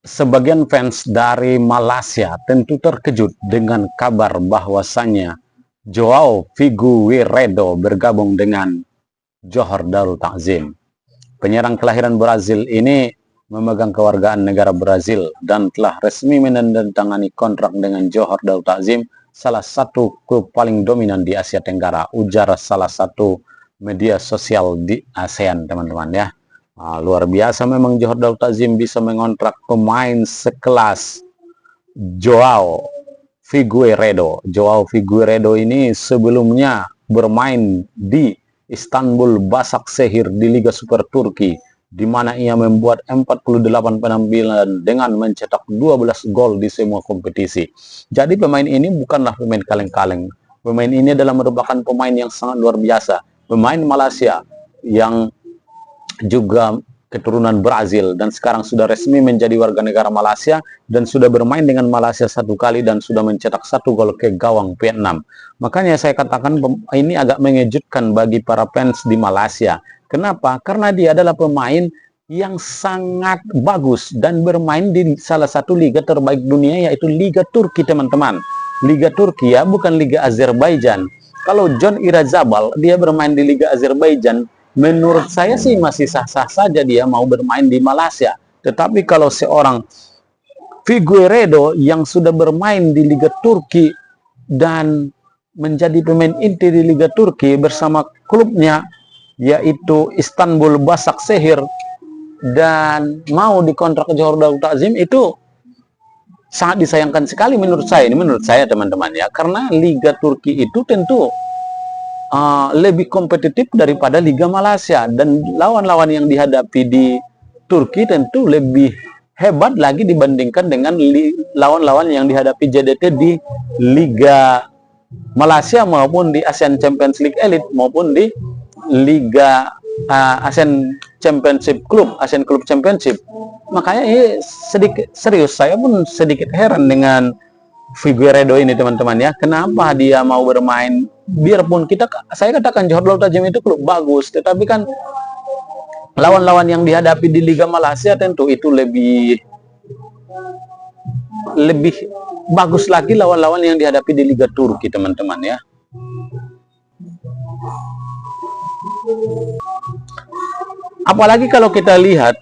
Sebagian fans dari Malaysia tentu terkejut dengan kabar bahwasannya Joao Figueiredo bergabung dengan Johor Darul Takzim. Penyerang kelahiran Brazil ini memegang kewargaan negara Brazil dan telah resmi menandatangani kontrak dengan Johor Darul Takzim, salah satu klub paling dominan di Asia Tenggara, ujar salah satu media sosial di ASEAN, teman-teman ya. Luar biasa memang Johor Darul Takzim bisa mengontrak pemain sekelas Joao Figueiredo. Joao Figueiredo ini sebelumnya bermain di Istanbul Başakşehir di Liga Super Turki, di mana ia membuat 48 penampilan dengan mencetak 12 gol di semua kompetisi. Jadi pemain ini bukanlah pemain kaleng-kaleng. Pemain ini adalah merupakan pemain yang sangat luar biasa. Pemain Malaysia yang juga keturunan Brazil dan sekarang sudah resmi menjadi warga negara Malaysia dan sudah bermain dengan Malaysia satu kali dan sudah mencetak 1 gol ke gawang Vietnam. Makanya saya katakan ini agak mengejutkan bagi para fans di Malaysia. Kenapa? Karena dia adalah pemain yang sangat bagus dan bermain di salah satu liga terbaik dunia, yaitu Liga Turki, teman-teman. Liga Turki ya, bukan Liga Azerbaijan. Kalau John Irazabal dia bermain di Liga Azerbaijan, menurut saya sih masih sah-sah saja dia mau bermain di Malaysia. Tetapi kalau seorang Figueiredo yang sudah bermain di Liga Turki dan menjadi pemain inti di Liga Turki bersama klubnya yaitu Istanbul Başakşehir dan mau dikontrak ke Johor Darul Takzim, itu sangat disayangkan sekali menurut saya. Ini menurut saya, teman-teman ya, karena Liga Turki itu tentu lebih kompetitif daripada Liga Malaysia, dan lawan-lawan yang dihadapi di Turki tentu lebih hebat lagi dibandingkan dengan lawan-lawan yang dihadapi JDT di Liga Malaysia maupun di ASEAN Champions League Elite maupun di Liga ASEAN Championship Club, ASEAN Club Championship. Makanya ini sedikit serius, saya pun sedikit heran dengan Figueiredo ini, teman-teman ya. Kenapa dia mau bermain, biarpun saya katakan Johor Darul Takzim itu klub bagus, tetapi kan lawan-lawan yang dihadapi di Liga Malaysia tentu itu lebih bagus lagi lawan-lawan yang dihadapi di Liga Turki, teman-teman ya. Apalagi kalau kita lihat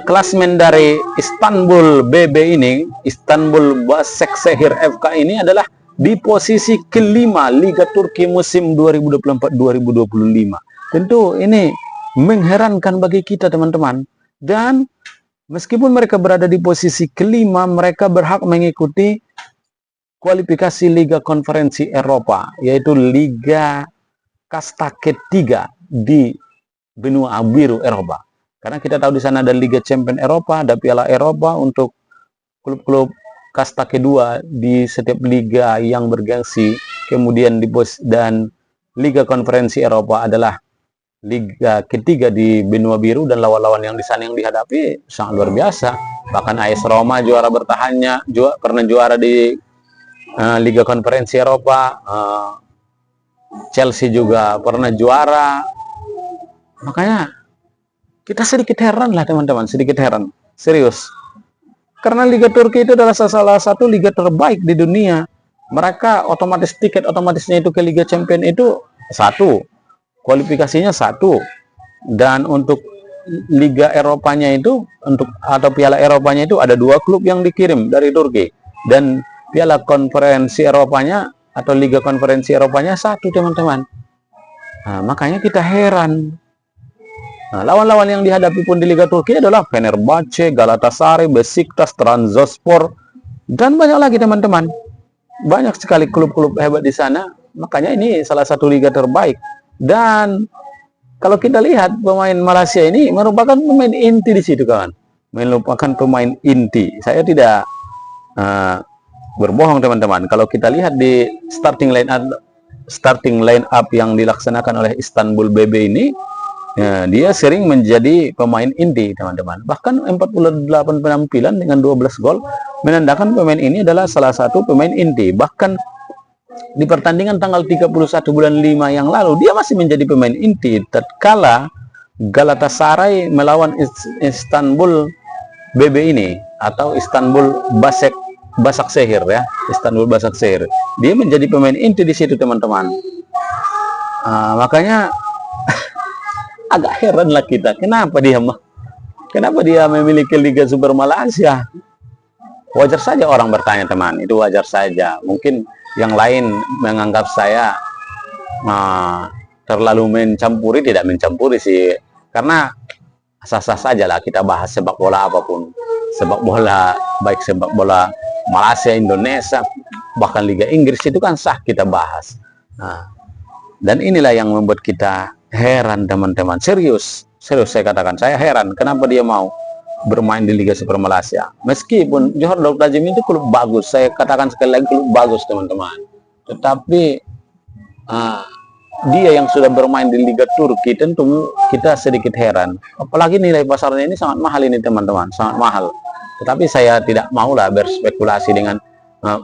klasmen dari Istanbul BB ini, Istanbul Başakşehir FK ini adalah di posisi kelima Liga Turki musim 2024-2025. Tentu ini mengherankan bagi kita, teman-teman. Dan meskipun mereka berada di posisi kelima, mereka berhak mengikuti kualifikasi Liga Konferensi Eropa, yaitu Liga Kasta ketiga di benua biru Eropa. Karena kita tahu di sana ada Liga Champion Eropa, ada Piala Eropa untuk klub-klub kasta kedua di setiap liga yang bergengsi. Kemudian dan Liga Konferensi Eropa adalah liga ketiga di benua biru, dan lawan-lawan yang di sana yang dihadapi sangat luar biasa. Bahkan AS Roma juara bertahannya, pernah juara di Liga Konferensi Eropa. Chelsea juga pernah juara. Makanya kita sedikit heran lah, teman-teman, sedikit heran, serius. Karena Liga Turki itu adalah salah satu liga terbaik di dunia. Mereka otomatis tiket otomatisnya itu ke Liga Champion itu satu, kualifikasinya satu, dan untuk Liga Eropanya itu atau Piala Eropanya itu ada 2 klub yang dikirim dari Turki, dan Piala Konferensi Eropanya atau Liga Konferensi Eropanya satu, teman-teman. Nah, makanya kita heran. Nah, lawan-lawan yang dihadapi pun di Liga Turki adalah Fenerbahce, Galatasaray, Besiktas, Trabzonspor, dan banyak lagi, teman-teman. Banyak sekali klub-klub hebat di sana. Makanya ini salah satu liga terbaik. Dan kalau kita lihat pemain Malaysia ini merupakan pemain inti di situ, kawan. Merupakan pemain inti. Saya tidak berbohong, teman-teman. Kalau kita lihat di starting line up yang dilaksanakan oleh Istanbul BB ini, ya, dia sering menjadi pemain inti, teman-teman. Bahkan 48 penampilan dengan 12 gol menandakan pemain ini adalah salah satu pemain inti. Bahkan di pertandingan tanggal 31 bulan 5 yang lalu dia masih menjadi pemain inti tatkala Galatasaray melawan Istanbul BB ini atau Istanbul Başakşehir ya, Istanbul Başakşehir, dia menjadi pemain inti di situ teman-teman. Makanya agak heran lah kita, kenapa dia memiliki Liga Super Malaysia. Wajar saja orang bertanya teman, itu wajar saja. Mungkin yang lain menganggap saya terlalu mencampuri, tidak mencampuri sih, karena sah-sah saja lah kita bahas sepak bola apapun, sepak bola baik sepak bola Malaysia, Indonesia, bahkan Liga Inggris itu kan sah kita bahas. Dan inilah yang membuat kita heran teman-teman, serius saya katakan, saya heran kenapa dia mau bermain di Liga Super Malaysia. Meskipun Johor Darul Ta'zim itu klub bagus, saya katakan sekali lagi klub bagus teman-teman, tetapi dia yang sudah bermain di Liga Turki, tentu kita sedikit heran. Apalagi nilai pasarnya ini sangat mahal ini teman-teman, sangat mahal. Tetapi saya tidak maulah berspekulasi dengan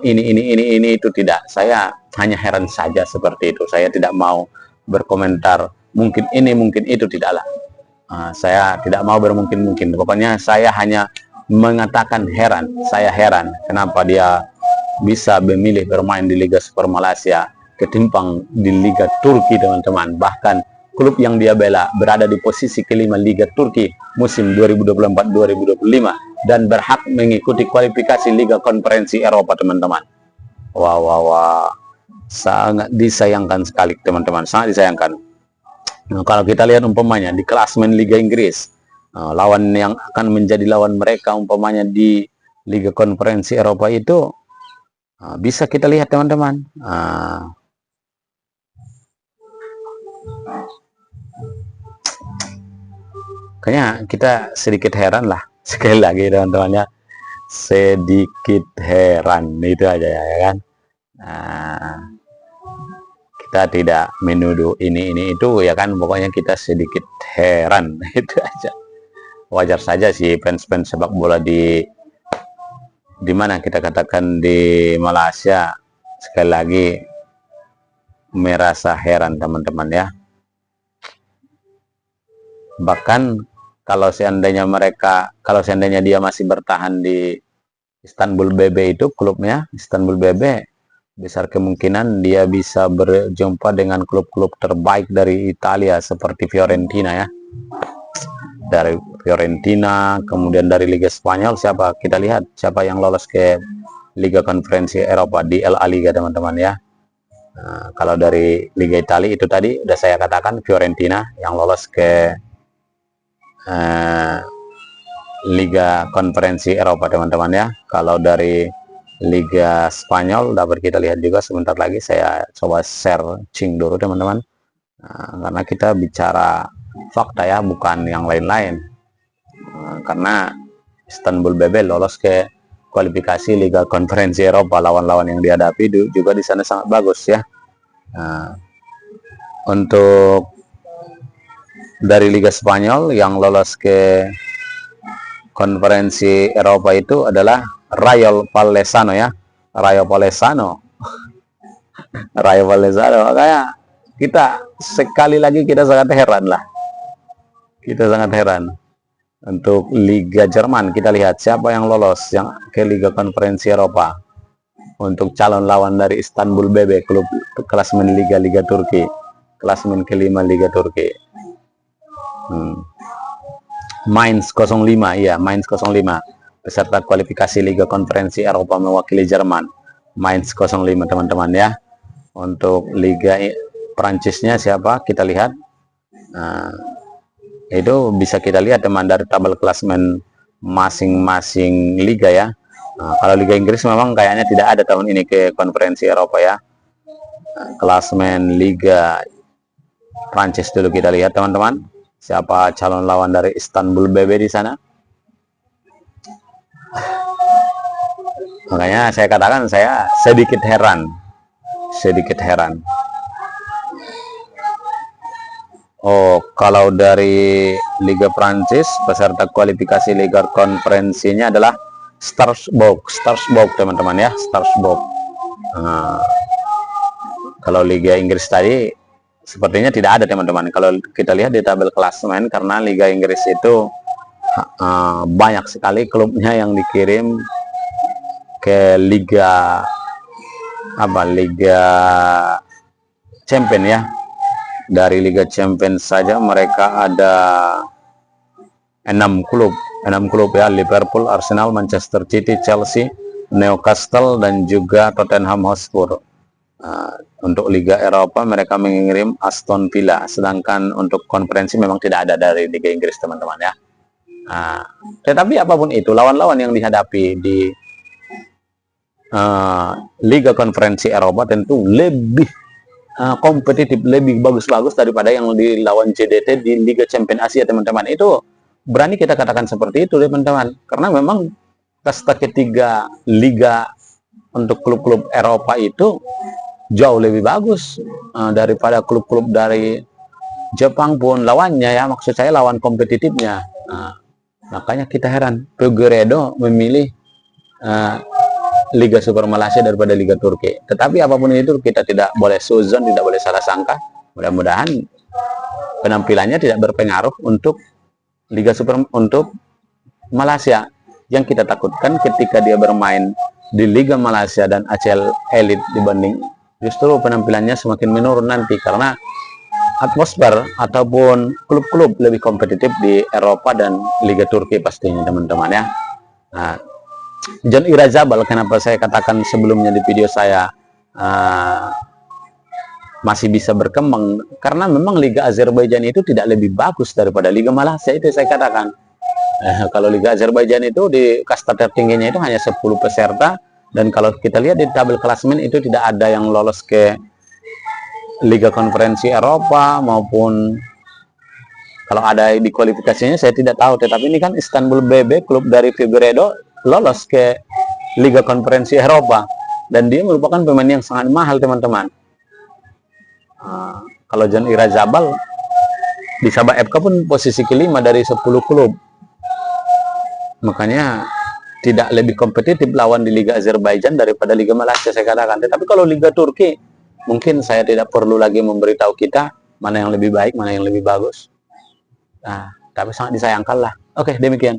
ini itu, tidak. Saya hanya heran saja seperti itu. Saya tidak mau berkomentar mungkin ini mungkin itu, tidaklah. Saya tidak mau bermungkin-mungkin. Pokoknya saya hanya mengatakan heran. Saya heran kenapa dia bisa memilih bermain di Liga Super Malaysia ketimbang di Liga Turki teman-teman. Bahkan klub yang dia bela berada di posisi kelima Liga Turki musim 2024-2025 dan berhak mengikuti kualifikasi Liga Konferensi Eropa teman-teman. Wah, sangat disayangkan sekali teman-teman, sangat disayangkan. Nah, kalau kita lihat umpamanya di klasemen Liga Inggris, lawan yang akan menjadi lawan mereka umpamanya di Liga Konferensi Eropa itu, bisa kita lihat teman-teman. Kayaknya kita sedikit heran lah, sekali lagi teman-temannya, sedikit heran, itu aja ya kan. Kita tidak menuduh ini itu ya kan, pokoknya kita sedikit heran, itu aja. Wajar saja sih fans-fans sepak bola di mana kita katakan di Malaysia, sekali lagi merasa heran teman-teman ya. Bahkan kalau seandainya dia masih bertahan di Istanbul BB itu klubnya, Istanbul BB, besar kemungkinan dia bisa berjumpa dengan klub-klub terbaik dari Italia seperti Fiorentina ya. Dari Fiorentina, kemudian dari Liga Spanyol siapa? Kita lihat siapa yang lolos ke Liga Konferensi Eropa di LA Liga teman-teman ya. Kalau dari Liga Italia itu tadi udah saya katakan Fiorentina yang lolos ke Liga Konferensi Eropa teman-teman ya. Kalau dari Liga Spanyol dapat kita lihat juga sebentar lagi, saya coba searching dulu teman-teman, karena kita bicara fakta ya, bukan yang lain-lain. Karena Istanbul BB lolos ke kualifikasi Liga Konferensi Eropa, lawan-lawan yang dihadapi juga di sana sangat bagus ya. Untuk dari Liga Spanyol yang lolos ke Konferensi Eropa itu adalah Rayo Vallecano ya, Rayo Vallecano. Makanya kita sekali lagi kita sangat heran lah, kita sangat heran. Untuk Liga Jerman kita lihat siapa yang lolos yang ke Liga Konferensi Eropa untuk calon lawan dari Istanbul BB, klub klasemen Liga Turki, klasemen kelima Liga Turki. Mainz 05 ya, Mainz 05 peserta kualifikasi Liga Konferensi Eropa mewakili Jerman, Mainz 05 teman-teman ya. Untuk Liga Prancisnya siapa? Kita lihat. Itu bisa kita lihat teman dari tabel klasemen masing-masing liga ya. Kalau Liga Inggris memang kayaknya tidak ada tahun ini ke Konferensi Eropa ya. Klasemen Liga Prancis dulu kita lihat teman-teman. Siapa calon lawan dari Istanbul BB di sana? Makanya saya katakan saya sedikit heran. Oh, kalau dari Liga Prancis peserta kualifikasi Liga Konferensinya adalah Strasbourg teman-teman ya, Strasbourg. Kalau Liga Inggris tadi sepertinya tidak ada teman-teman. Kalau kita lihat di tabel klasemen, karena Liga Inggris itu banyak sekali klubnya yang dikirim ke Liga Champion ya. Dari Liga Champion saja mereka ada 6 klub ya, Liverpool, Arsenal, Manchester City, Chelsea, Newcastle dan juga Tottenham Hotspur. Untuk Liga Eropa mereka mengirim Aston Villa, sedangkan untuk konferensi memang tidak ada dari Liga Inggris teman-teman ya. Tetapi apapun itu, lawan-lawan yang dihadapi di Liga Konferensi Eropa tentu lebih kompetitif, lebih bagus-bagus daripada yang dilawan JDT di Liga Champion Asia teman-teman. Itu berani kita katakan seperti itu teman-teman, karena memang kasta ketiga liga untuk klub-klub Eropa itu jauh lebih bagus daripada klub-klub dari Jepang pun lawannya ya, maksud saya lawan kompetitifnya. Makanya kita heran Figueiredo memilih Liga Super Malaysia daripada Liga Turki. Tetapi apapun itu kita tidak boleh suzon, tidak boleh salah sangka. Mudah-mudahan penampilannya tidak berpengaruh untuk Liga Super untuk Malaysia. Yang kita takutkan ketika dia bermain di Liga Malaysia dan ACL Elite dibanding, justru penampilannya semakin menurun nanti karena atmosfer ataupun klub-klub lebih kompetitif di Eropa dan Liga Turki pastinya teman-teman ya. John Irazabal, kenapa saya katakan sebelumnya di video saya masih bisa berkembang, karena memang Liga Azerbaijan itu tidak lebih bagus daripada Liga Malaysia, itu saya katakan. Kalau Liga Azerbaijan itu di kasta tertingginya itu hanya 10 peserta, dan kalau kita lihat di tabel klasemen itu tidak ada yang lolos ke Liga Konferensi Eropa, maupun kalau ada di kualifikasinya saya tidak tahu. Tetapi ini kan Istanbul BB, klub dari Figueiredo, lolos ke Liga Konferensi Eropa, dan dia merupakan pemain yang sangat mahal teman-teman. Kalau John Irazabal di Sabah FK pun posisi kelima dari 10 klub, makanya tidak lebih kompetitif lawan di Liga Azerbaijan daripada Liga Malaysia saya katakan. Tetapi kalau Liga Turki mungkin saya tidak perlu lagi memberitahu kita mana yang lebih baik, mana yang lebih bagus. Tapi sangat disayangkan lah. Oke, demikian.